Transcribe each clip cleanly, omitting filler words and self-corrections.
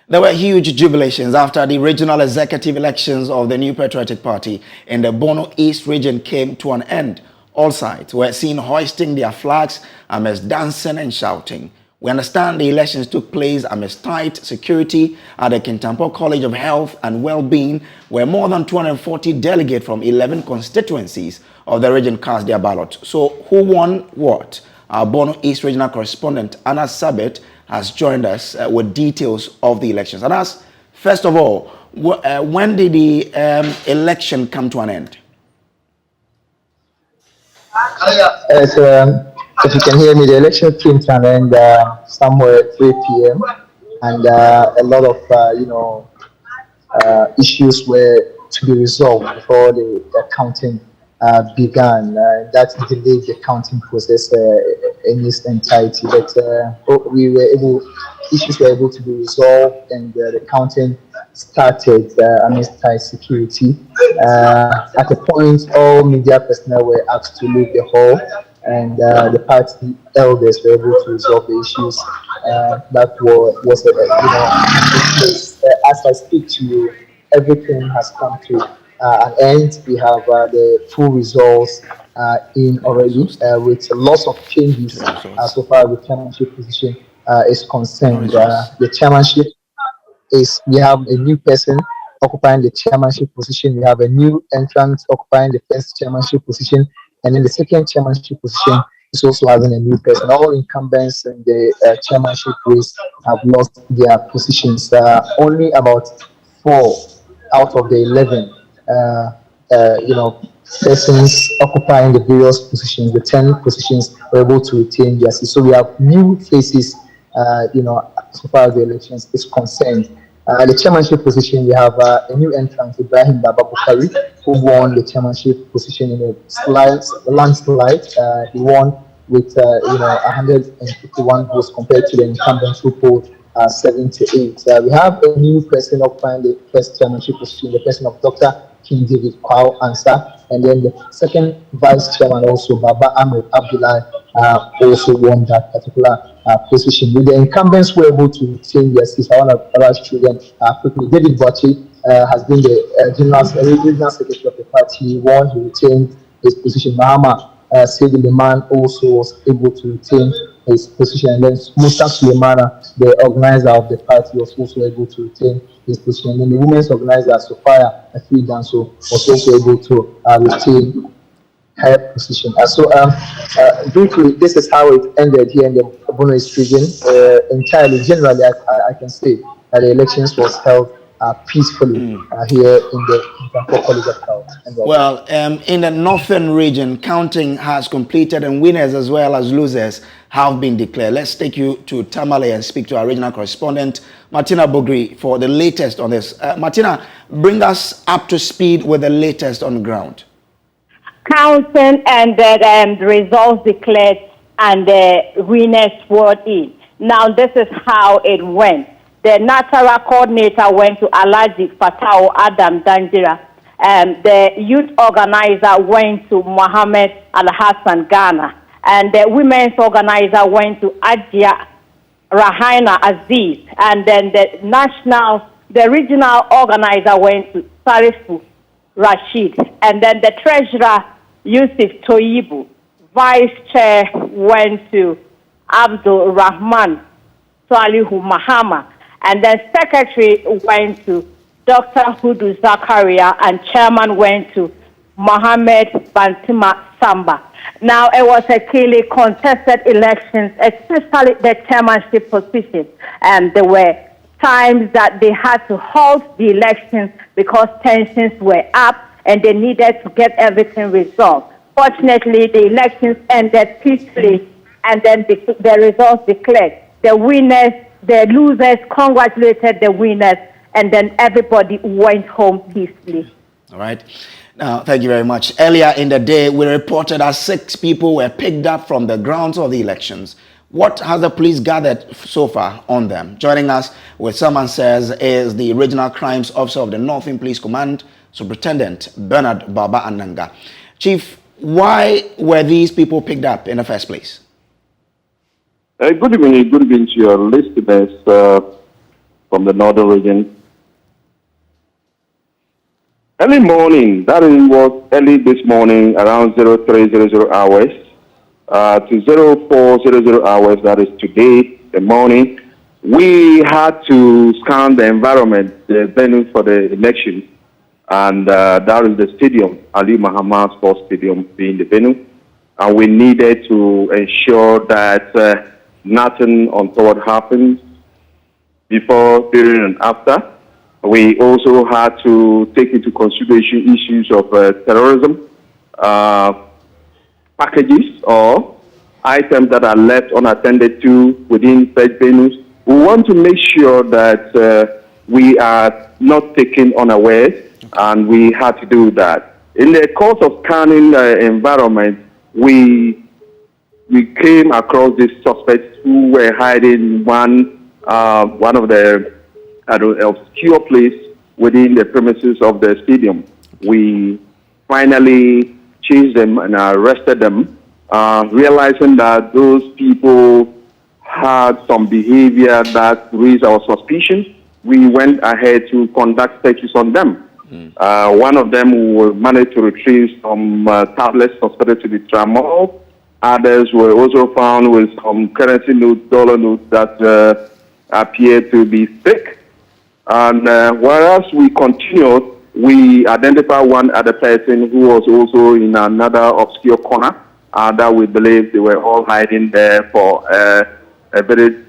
There were huge jubilations after the regional executive elections of the New Patriotic Party in the Bono East region came to an end. All sides were seen hoisting their flags amidst dancing and shouting. We understand the elections took place amidst tight security at the Kintampo College of Health and Wellbeing, where more than 240 delegates from 11 constituencies of the region cast their ballot. So who won what? Our Bono East regional correspondent, Anna Sabit, has joined us with details of the elections. And as first of all, when did the election come to an end? If you can hear me, the election came to an end somewhere at 3 p.m. and a lot of issues were to be resolved before the counting began. That delayed the counting process in its entirety. But issues were able to be resolved, and the counting started amidst tight security. At a point, all media personnel were asked to leave the hall, and the party elders were able to resolve the issues that was as I speak to you, everything has come to an end. We have the full results in already with lots of changes so far the chairmanship position is concerned. The chairmanship we have a new person occupying the chairmanship position. We have a new entrant occupying the first chairmanship position, and then the second chairmanship position is also having a new person. All incumbents in the chairmanship race have lost their positions. Only about 4 out of the 11 persons occupying the various positions, the 10 positions, were able to retain their seats. So we have new faces, so far as the elections is concerned. The chairmanship position, we have a new entrant, Ibrahim Baba Bukari, who won the chairmanship position in a landslide. He won with 151 votes compared to the incumbents who polled 78. We have a new person occupying the first chairmanship position, the person of Dr. King David Kwao Ansah, and then the second vice chairman also, Baba Ahmed Abdullah, also won that particular position. With the incumbents were able to retain their seats, I want to rush through them quickly. David Bochi has been the regional secretary of the party. He won, he retained his position. Mahama Sidi Liman also was able to retain his position, and then Musa Sulemana, the organizer of the party, was also able to retain his position. And then the women's organizer, Sophia Afidanso, was also able to retain her position. Briefly, this is how it ended here in the Bono East region. Entirely, generally, I can say that the elections was held peacefully here in the College of Health. Well, in the northern region, counting has completed, and winners as well as losers have been declared. Let's take you to Tamale and speak to our regional correspondent, Martina Bogri, for the latest on this. Martina, bring us up to speed with the latest on the ground. Counting and the results declared and the winners sworn in. Now, this is how it went. The natural coordinator went to Alaji Fatao Adam Danjira. The youth organizer went to Mohammed Al-Hassan Ghana. And the women's organizer went to Ajia Rahaina Aziz. And then the regional organizer went to Sarifu Rashid. And then the treasurer, Yusuf Toyibu. Vice chair went to Abdul Rahman Salihu Mahama. And then secretary went to Dr. Hudu Zakaria, and chairman went to Mohammed Bantima Samba. Now, it was a clearly contested elections, especially the chairmanship position. And there were times that they had to halt the elections because tensions were up and they needed to get everything resolved. Fortunately, the elections ended peacefully, and then the results declared. The winners, the losers congratulated the winners, and then everybody went home peacefully. All right. Now, thank you very much. Earlier in the day, we reported that 6 people were picked up from the grounds of the elections. What has the police gathered so far on them? Joining us with some answers is the Regional Crimes Officer of the Northern Police Command, Superintendent Bernard Baba Ananga. Chief, why were these people picked up in the first place? Good evening to your listeners. For from the northern region. Early morning, that was early this morning, around 0300 hours to 0400 hours, that is today, the morning, we had to scan the environment, the venue for the election, and that is the stadium, Ali Muhammad Sports Stadium being the venue. And we needed to ensure that nothing untoward happened before, during, and after. We also had to take into consideration issues of terrorism, packages or items that are left unattended to within such venues. We want to make sure that we are not taken unawares, and we had to do that. In the course of scanning the environment, we came across these suspects who were hiding one of the obscure place within the premises of the stadium. We finally chased them and arrested them, realizing that those people had some behavior that raised our suspicion. We went ahead to conduct searches on them. One of them we managed to retrieve some tablets suspected to be tramadol. Others were also found with some currency notes, dollar notes that appeared to be fake. And whereas we continued, we identified one other person who was also in another obscure corner that we believe they were all hiding there for a very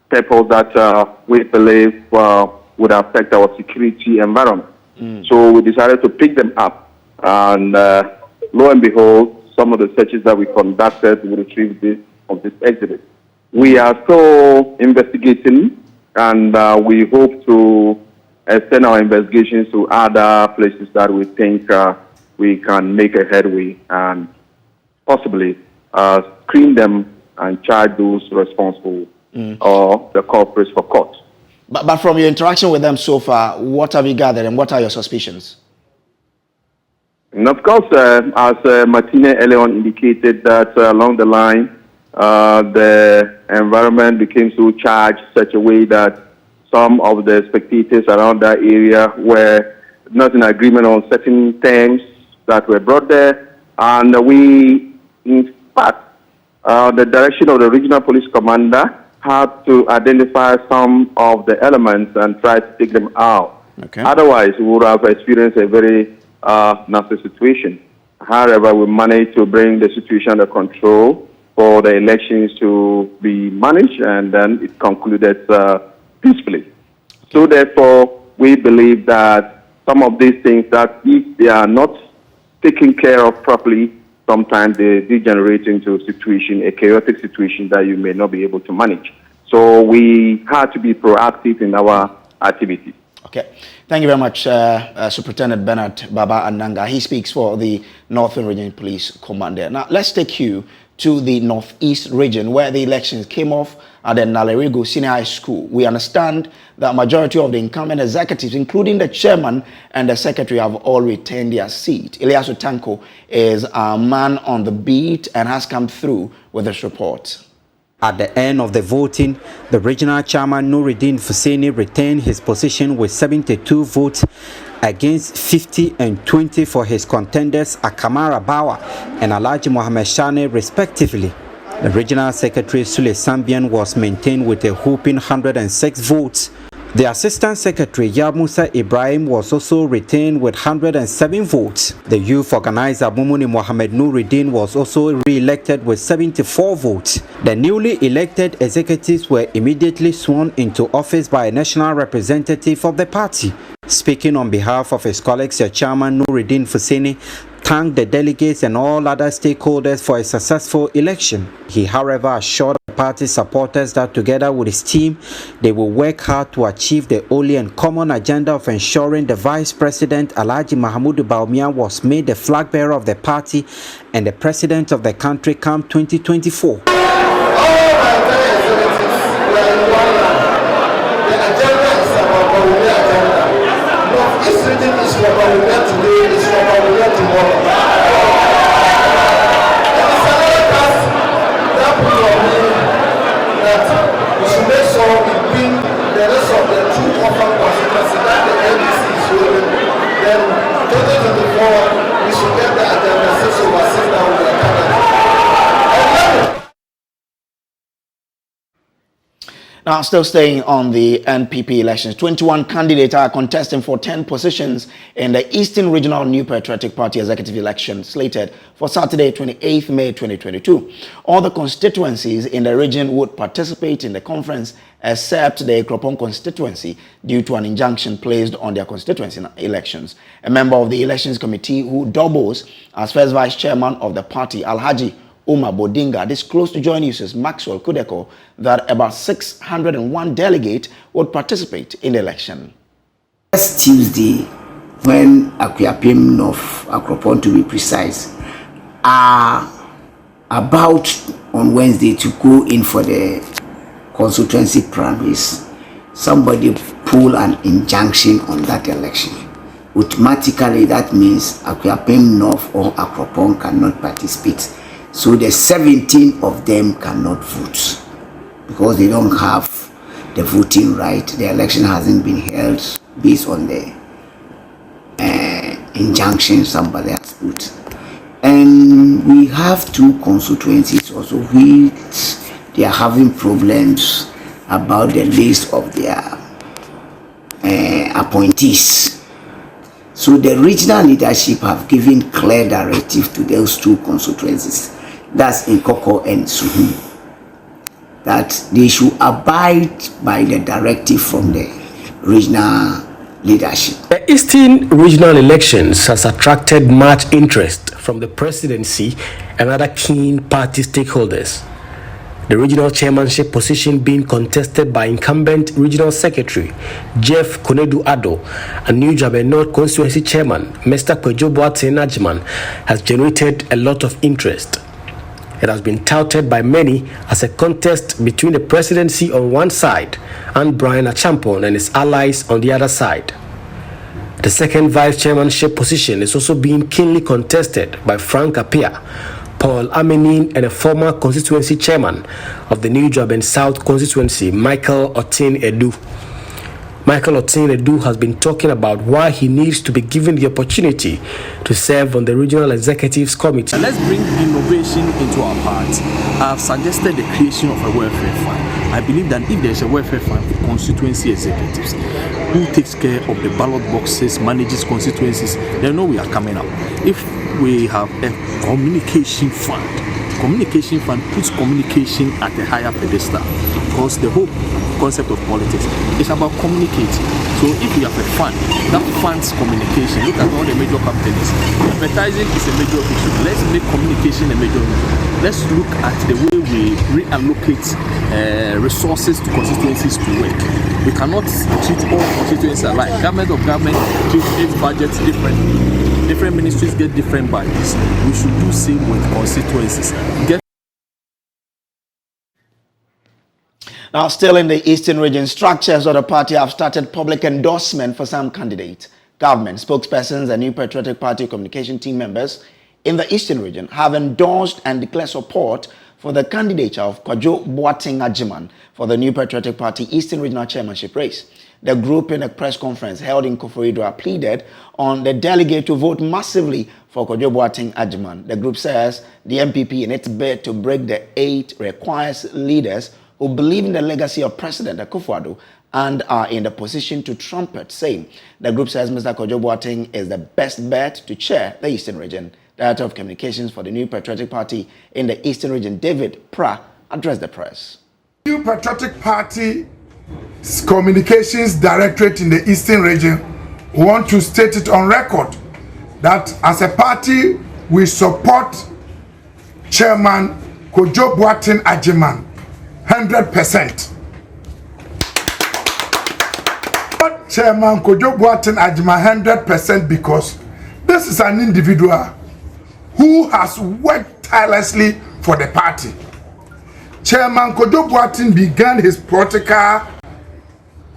purpose that we believe would affect our security environment. So we decided to pick them up, and lo and behold, some of the searches that we conducted, we retrieved this exhibit. We are still investigating, and we hope to extend our investigations to other places that we think we can make a headway and possibly screen them and charge those responsible or the culprits for court. But from your interaction with them so far, what have you gathered and what are your suspicions? And of course, as Martina earlier on indicated, that along the line, the environment became so charged such a way that some of the spectators around that area were not in agreement on certain terms that were brought there. And we, in fact, the direction of the regional police commander had to identify some of the elements and try to take them out. Okay. Otherwise, we would have experienced a very nasty situation. However, we managed to bring the situation under control for the elections to be managed, and then it concluded peacefully. So therefore, we believe that some of these things that if they are not taken care of properly, sometimes they degenerate into a chaotic situation that you may not be able to manage. So we had to be proactive in our activities. Okay. Thank you very much, Superintendent Bernard Baba Ananga. He speaks for the Northern Region Police Commander. Now, let's take you to the Northeast region where the elections came off at the Nalerigo Senior High School. We understand that majority of the incumbent executives, including the chairman and the secretary, have all retained their seat. Eliasu Tanko is our man on the beat and has come through with this report. At the end of the voting, the regional chairman Nuruddin Fuseni retained his position with 72 votes against 50 and 20 for his contenders Akamara Bawa and Alhaji Mohammed Shane respectively. The regional secretary Sule Sambian was maintained with a whopping 106 votes. The assistant secretary Yamusa Ibrahim was also retained with 107 votes. The youth organizer Mumuni Mohammed Nuruddin was also re-elected with 74 votes. The newly elected executives were immediately sworn into office by a national representative of the party. Speaking on behalf of his colleagues, the chairman Nuruddin Fuseni thanked the delegates and all other stakeholders for a successful election. He, however, assured the party supporters that together with his team, they will work hard to achieve the only and common agenda of ensuring the Vice President Alhaji Mahamudu Bawumia was made the flag bearer of the party and the President of the country come 2024. That we should make sure we bring the rest of the two then 2024, we should get the agenda 6/6 down with the Now, still staying on the NPP elections, 21 candidates are contesting for 10 positions in the Eastern Regional New Patriotic Party executive election slated for Saturday, 28th May 2022. All the constituencies in the region would participate in the conference except the Ekropong constituency due to an injunction placed on their constituency elections. A member of the elections committee who doubles as first vice chairman of the party, Alhaji Umar Bodinga, disclosed to Joy News' Maxwell Kudeko that about 601 delegates would participate in the election. Last Tuesday, when Akuapem North, Akropong to be precise, are about on Wednesday to go in for the constituency primaries, somebody pulled an injunction on that election. Automatically, that means Akuapem North or Akropong cannot participate. So the 17 of them cannot vote because they don't have the voting right. The election hasn't been held based on the injunction somebody has put. And we have two constituencies also which they are having problems about the list of their appointees. So the regional leadership have given clear directive to those two constituencies, that's in Koko and Suhum, that they should abide by the directive from the regional leadership. The Eastern Regional elections has attracted much interest from the presidency and other key party stakeholders. The regional chairmanship position being contested by incumbent regional secretary Jeff Konedu Ado and New Jabe North constituency chairman Mr. Kwejo Boateng Ajiman has generated a lot of interest. It has been touted by many as a contest between the presidency on one side and Brian Achampon and his allies on the other side. The second vice chairmanship position is also being keenly contested by Frank Appiah, Paul Amenin, and a former constituency chairman of the New Jaben South constituency, Michael Otin Edu. Michael Otin Edu has been talking about why he needs to be given the opportunity to serve on the Regional Executives Committee. Let's bring innovation into our parts. I have suggested the creation of a welfare fund. I believe that if there's a welfare fund for constituency executives who takes care of the ballot boxes, manages constituencies, they know we are coming up. If we have a communication fund puts communication at a higher pedestal, because the whole concept of politics is about communicating. So if we have a fund that funds communication, look at all the major companies. Advertising is a major issue. Let's make communication a major issue. Let's look at the way we reallocate resources to constituencies to work. We cannot treat all constituencies alike. Government of government treats its budgets differently. Different ministries get different budgets. We should do same with constituencies. Now, still in the Eastern region, structures of the party have started public endorsement for some candidates. Government spokespersons and New Patriotic Party communication team members in the Eastern region have endorsed and declared support for the candidature of Kwejo Boateng Ajiman for the New Patriotic Party Eastern Regional Chairmanship race. The group in a press conference held in Koforidua pleaded on the delegate to vote massively for Kwejo Boateng Ajiman. The group says the NPP in its bid to break the 8 requires leaders who believe in the legacy of President Akufo-Addo and are in the position to trumpet same. The group says Mr. Kwejo Boateng is the best bet to chair the Eastern region. Director of Communications for the New Patriotic Party in the Eastern region, David Pra, addressed the press. New Patriotic Party Communications Directorate in the Eastern region want to state it on record that as a party we support Chairman Kwejo Boateng Ajiman 100%. But Chairman Kwejo Boateng Ajiman 100% because this is an individual who has worked tirelessly for the party. Chairman Kwejo Boateng began his political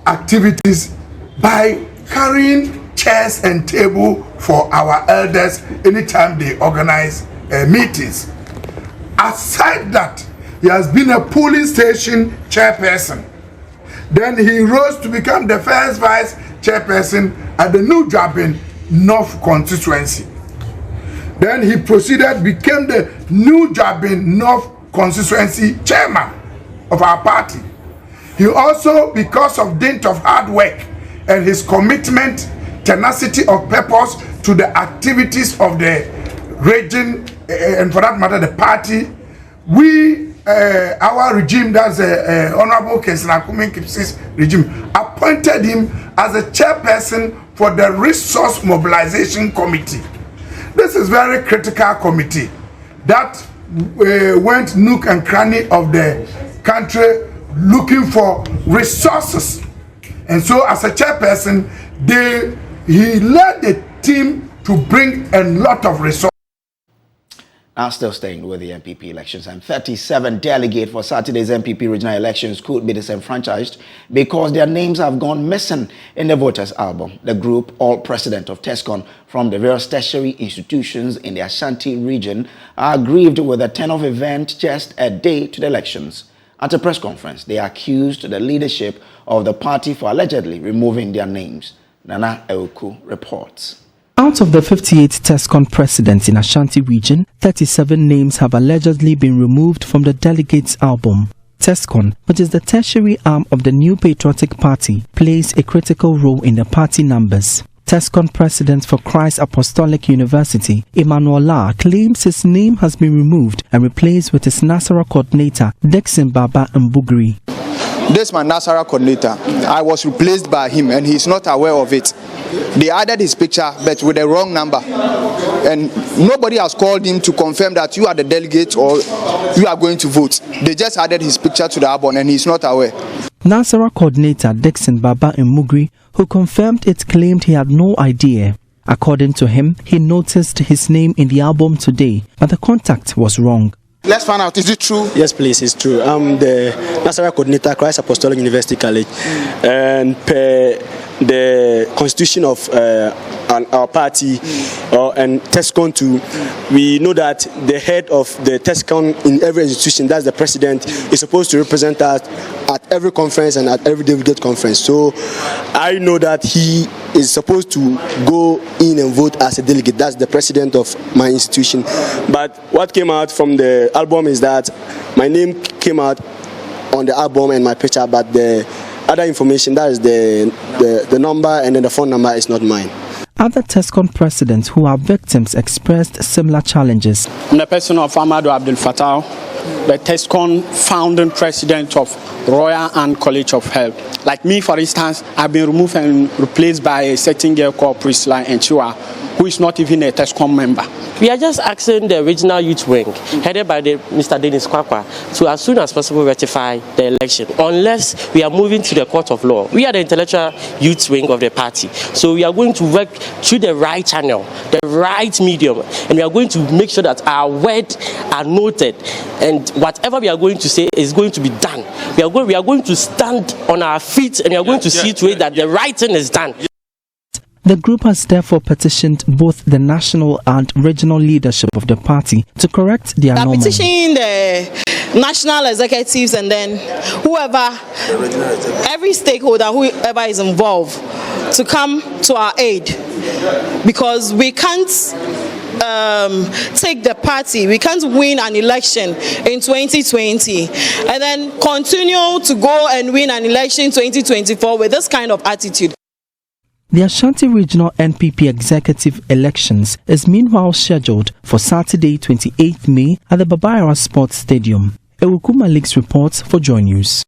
activities by carrying chairs and table for our elders anytime they organize meetings. Aside that, he has been a polling station chairperson. Then he rose to become the first vice chairperson at the New Jabin North constituency. Then he proceeded, became the New Jabin North constituency chairman of our party. He also, because of dint of hard work and his commitment, tenacity of purpose to the activities of the region, and for that matter, the party, our regime, that's Honorable Kesinakumin Kipsis regime, appointed him as a chairperson for the Resource Mobilization Committee. This is very critical committee that went nook and cranny of the country looking for resources. And so as a chairperson, he led the team to bring a lot of resources. Now, still staying with the NPP elections, and 37 delegates for Saturday's NPP regional elections could be disenfranchised because their names have gone missing in the voters' album. The group, all president of TESCON from the various tertiary institutions in the Ashanti region, are aggrieved with the turn-off event just a day to the elections. At a press conference, they accused the leadership of the party for allegedly removing their names. Nana Euku reports. Out of the 58 TESCON presidents in Ashanti Region, 37 names have allegedly been removed from the delegates' album. TESCON, which is the tertiary arm of the New Patriotic Party, plays a critical role in the party numbers. TESCON president for Christ Apostolic University, Emmanuel La, claims his name has been removed and replaced with his Nasara coordinator, Dixon Baba Mbugri. This is my Nasara coordinator. I was replaced by him and he's not aware of it. They added his picture but with the wrong number. And nobody has called him to confirm that you are the delegate or you are going to vote. They just added his picture to the album and he's not aware. Nasara coordinator Dixon Baba Mbugri, who confirmed it, claimed he had no idea. According to him, he noticed his name in the album today, but the contact was wrong. Let's find out, is it true? Yes, please, it's true. I'm the Nasara coordinator, Christ Apostolic University College. And per the constitution of our party and TESCON too, we know that the head of the TESCON in every institution, that's the president, is supposed to represent us at every conference and at every delegate conference. So I know that he is supposed to go in and vote as a delegate. That's the president of my institution. But what came out from the album is that my name came out on the album and my picture, but the other information, that is the number and then the phone number, is not mine. Other TESCON presidents who are victims expressed similar challenges. I'm the person of Amadou Abdel Fattah, the TESCON founding president of Royal and College of Health. Like me, for instance, I've been removed and replaced by a certain girl called Priscilla Enchua, who is not even a TESCON member. We are just asking the regional youth wing, headed by Mr. Dennis Kwakwa, to as soon as possible rectify the election, unless we are moving to the court of law. We are the intellectual youth wing of the party, so we are going to work through the right channel, the right medium, and we are going to make sure that our words are noted, and whatever we are going to say is going to be done. We are going to stand on our feet, and we are going to see to it that the right thing is done. The group has therefore petitioned both the national and regional leadership of the party to correct their anomaly. Petitioning the national executives and then whoever, every stakeholder, whoever is involved, to come to our aid, because we can't take the party, we can't win an election in 2020 and then continue to go and win an election in 2024 with this kind of attitude. The Ashanti Regional NPP executive elections is meanwhile scheduled for Saturday, 28th May at the Babayara Sports Stadium. Ewuku Malik's reports for Joy News.